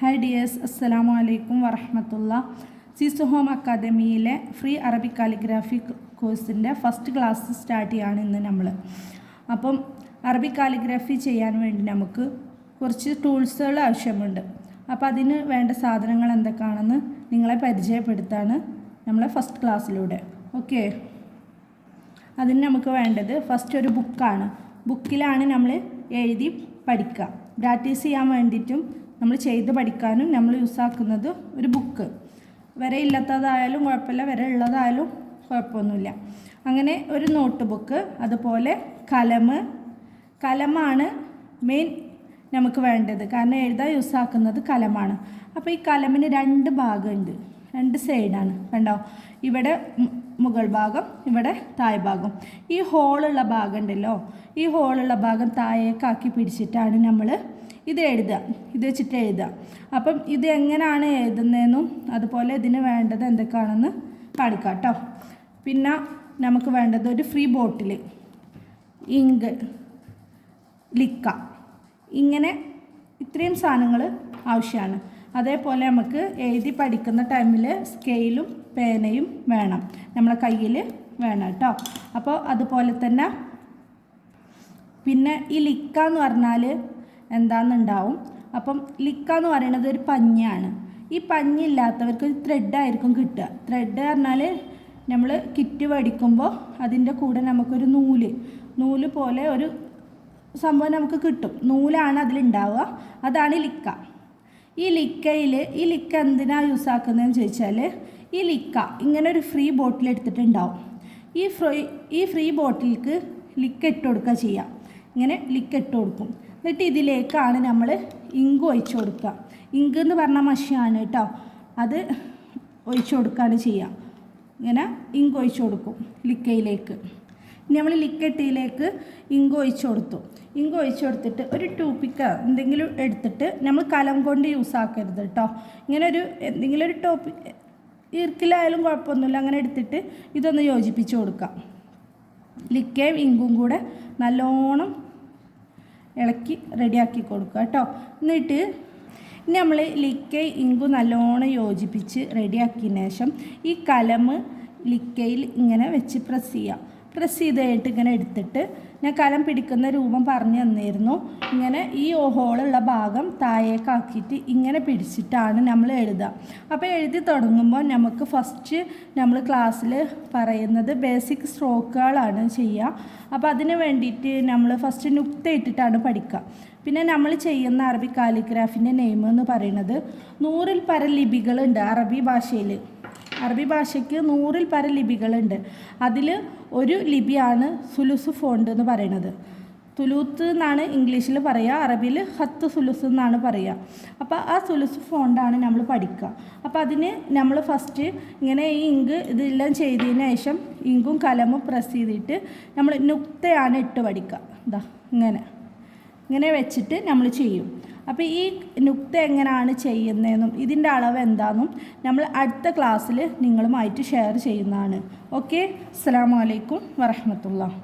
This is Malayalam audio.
ഹായ് ഡിയേഴ്സ്, അസ്സലാമു അലൈക്കും വറഹ്മത്തുള്ളാഹി. സീസു ഹോം അക്കാദമിയിലെ ഫ്രീ അറബിക് കാലിഗ്രാഫി കോഴ്സിൻ്റെ ഫസ്റ്റ് ക്ലാസ് സ്റ്റാർട്ട് ചെയ്യാണ് ഇന്ന് നമ്മൾ. അപ്പം അറബിക് കാലിഗ്രാഫി ചെയ്യാൻ വേണ്ടി നമുക്ക് കുറച്ച് ടൂൾസുകൾ ആവശ്യമുണ്ട്. അപ്പോൾ അതിന് വേണ്ട സാധനങ്ങൾ എന്തൊക്കെയാണെന്ന് നിങ്ങളെ പരിചയപ്പെടുത്താണ് നമ്മളെ ഫസ്റ്റ് ക്ലാസ്സിലൂടെ. ഓക്കെ, അതിന് നമുക്ക് വേണ്ടത് ഫസ്റ്റ് ഒരു ബുക്കാണ്. ബുക്കിലാണ് നമ്മൾ എഴുതി പഠിക്കുക. പ്രാക്ടീസ് ചെയ്യാൻ വേണ്ടിയിട്ടും നമ്മൾ ചെയ്ത് പഠിക്കാനും നമ്മൾ യൂസാക്കുന്നത് ഒരു ബുക്ക്. വരയില്ലാത്തതായാലും കുഴപ്പമില്ല, വര ഉള്ളതായാലും കുഴപ്പമൊന്നുമില്ല. അങ്ങനെ ഒരു നോട്ട് ബുക്ക്, അതുപോലെ കലമാണ് മെയിൻ നമുക്ക് വേണ്ടത്. കാരണം എഴുതാൻ യൂസാക്കുന്നത് കലമാണ്. അപ്പോൾ ഈ കലമിന് രണ്ട് ഭാഗമുണ്ട്, രണ്ട് സൈഡാണ്. കണ്ടോ, ഇവിടെ മുകൾ ഭാഗം, ഇവിടെ താഴെ ഭാഗം. ഈ ഹോളുള്ള ഭാഗം ഉണ്ടല്ലോ, ഈ ഹോളുള്ള ഭാഗം താഴേക്കാക്കി പിടിച്ചിട്ടാണ് നമ്മൾ ഇത് എഴുതുക. ഇത് വെച്ചിട്ട് എഴുതുക. അപ്പം ഇത് എങ്ങനെയാണ് എഴുതുന്നതെന്നും അതുപോലെ ഇതിന് വേണ്ടത് എന്തൊക്കെയാണെന്ന് കാണിക്കാം കേട്ടോ. പിന്നെ നമുക്ക് വേണ്ടത് ഒരു ഫ്രീ ബോട്ടിൽ, ഇങ്ക്, ലിക്ക, ഇങ്ങനെ ഇത്രയും സാധനങ്ങൾ ആവശ്യമാണ്. അതേപോലെ നമുക്ക് എഴുതി പഠിക്കുന്ന ടൈമിൽ സ്കെയിലും പേനയും വേണം, നമ്മളെ കയ്യിൽ വേണം കേട്ടോ. അപ്പോൾ അതുപോലെ തന്നെ പിന്നെ ഈ ലിക്ക എന്ന് പറഞ്ഞാൽ എന്താണെന്നുണ്ടാവും. അപ്പം ലിക്ക എന്ന് പറയുന്നത് ഒരു പഞ്ഞിയാണ്. ഈ പഞ്ഞില്ലാത്തവർക്ക് ഒരു ത്രെഡായിരിക്കും കിട്ടുക. ത്രെഡ് പറഞ്ഞാൽ നമ്മൾ കിറ്റ് മേടിക്കുമ്പോൾ അതിൻ്റെ കൂടെ നമുക്കൊരു നൂല് പോലെ ഒരു സംഭവം നമുക്ക് കിട്ടും. നൂലാണ് അതിലുണ്ടാവുക, അതാണ് ലിക്ക. ഈ ലിക്ക എന്തിനാണ് യൂസാക്കുന്നതെന്ന് ചോദിച്ചാൽ, ഈ ലിക്ക ഇങ്ങനെ ഒരു ഫ്രീ ബോട്ടിൽ എടുത്തിട്ടുണ്ടാവും. ഈ ഫ്രീ ബോട്ടിലേക്ക് ലിക്ക ഇട്ട് കൊടുക്കുക ചെയ്യാം. ഇങ്ങനെ ലിക്ക ഇട്ട് കൊടുക്കും. എന്നിട്ട് ഇതിലേക്കാണ് നമ്മൾ ഇങ്ക് ഒഴിച്ചു കൊടുക്കുക. ഇങ്ക് എന്ന് പറഞ്ഞാൽ മഷിയാണ് കേട്ടോ, അത് ഒഴിച്ചു കൊടുക്കുകയാണ് ചെയ്യുക. ഇങ്ങനെ ഇങ്ക് ഒഴിച്ചു കൊടുക്കും ലിക്കയിലേക്ക്. നമ്മൾ ലിക്കട്ടിയിലേക്ക് ഇങ്ക് ഒഴിച്ചു കൊടുത്തു. ഇങ്ക് ഒഴിച്ചു കൊടുത്തിട്ട് ഒരു ടൂപ്പിക്ക എന്തെങ്കിലും എടുത്തിട്ട്, നമ്മൾ കലം കൊണ്ട് യൂസ് ആക്കരുത് കേട്ടോ. ഇങ്ങനെ എന്തെങ്കിലും ഒരു ഈർക്കിലായാലും കുഴപ്പമൊന്നുമില്ല. അങ്ങനെ എടുത്തിട്ട് ഇതൊന്ന് യോജിപ്പിച്ച് കൊടുക്കാം. ലിക്കയും ഇങ്കും കൂടെ നല്ലോണം ഇളക്കി റെഡിയാക്കി കൊടുക്കുക കേട്ടോ. എന്നിട്ട് നമ്മൾ ലിക്കയും ഇങ്കും നല്ലോണം യോജിപ്പിച്ച് റെഡിയാക്കിയതിന് ശേഷം ഈ കലം ലിക്കയിൽ ഇങ്ങനെ വെച്ച് പ്രസ് ചെയ്യാം. പ്രസ് ചെയ്തിട്ട് ഇങ്ങനെ എടുത്തിട്ട്, ഞാൻ കലം പിടിക്കുന്ന രൂപം പറഞ്ഞു തന്നിരുന്നു. ഇങ്ങനെ ഈ ഹോളുള്ള ഭാഗം താഴേക്കാക്കിയിട്ട് ഇങ്ങനെ പിടിച്ചിട്ടാണ് നമ്മൾ എഴുതുക. അപ്പോൾ എഴുതി തുടങ്ങുമ്പോൾ നമുക്ക് ഫസ്റ്റ് നമ്മൾ ക്ലാസ്സിൽ പറയുന്നത് ബേസിക് സ്ട്രോക്കുകളാണ് ചെയ്യുക. അപ്പോൾ അതിന് വേണ്ടിയിട്ട് നമ്മൾ ഫസ്റ്റ് നുക്ത ഇട്ടിട്ടാണ് പഠിക്കുക. പിന്നെ നമ്മൾ ചെയ്യുന്ന അറബി കാലിഗ്രാഫിൻ്റെ നെയിം എന്ന് പറയുന്നത് 100-ൽ പരം ലിപികളുണ്ട് അറബി ഭാഷയിൽ. അറബി ഭാഷയ്ക്ക് 100-ൽ പരം ലിപികളുണ്ട്. അതിൽ ഒരു ലിപിയാണ് സുലുസ് ഫോണ്ട് എന്ന് പറയുന്നത്. തുലൂത്ത് എന്നാണ് ഇംഗ്ലീഷിൽ പറയുക, അറബിയിൽ ഹത്ത് സുലുസ് എന്നാണ് പറയുക. അപ്പോൾ ആ സുലുസ് ഫോണ്ടാണ് നമ്മൾ പഠിക്കുക. അപ്പോൾ അതിന് നമ്മൾ ഫസ്റ്റ് ഇങ്ങനെ ഈ ഇങ്ക് ഇതെല്ലാം ചെയ്തതിന് ശേഷം ഇങ്കും കലമും പ്രസ് ചെയ്തിട്ട് നമ്മൾ നുക്തയാണ് ഇട്ട് പഠിക്കുക. ഇതാ ഇങ്ങനെ വെച്ചിട്ട് നമ്മൾ ചെയ്യും. അപ്പോൾ ഈ നുക്ത എങ്ങനെയാണ് ചെയ്യുന്നതെന്നും ഇതിൻ്റെ അളവ് എന്താണെന്നും നമ്മൾ അടുത്ത ക്ലാസ്സിൽ നിങ്ങളുമായിട്ട് ഷെയർ ചെയ്യുന്നതാണ്. ഓക്കെ, അസ്സലാമു അലൈക്കും വറഹ്മത്തുള്ളാഹി.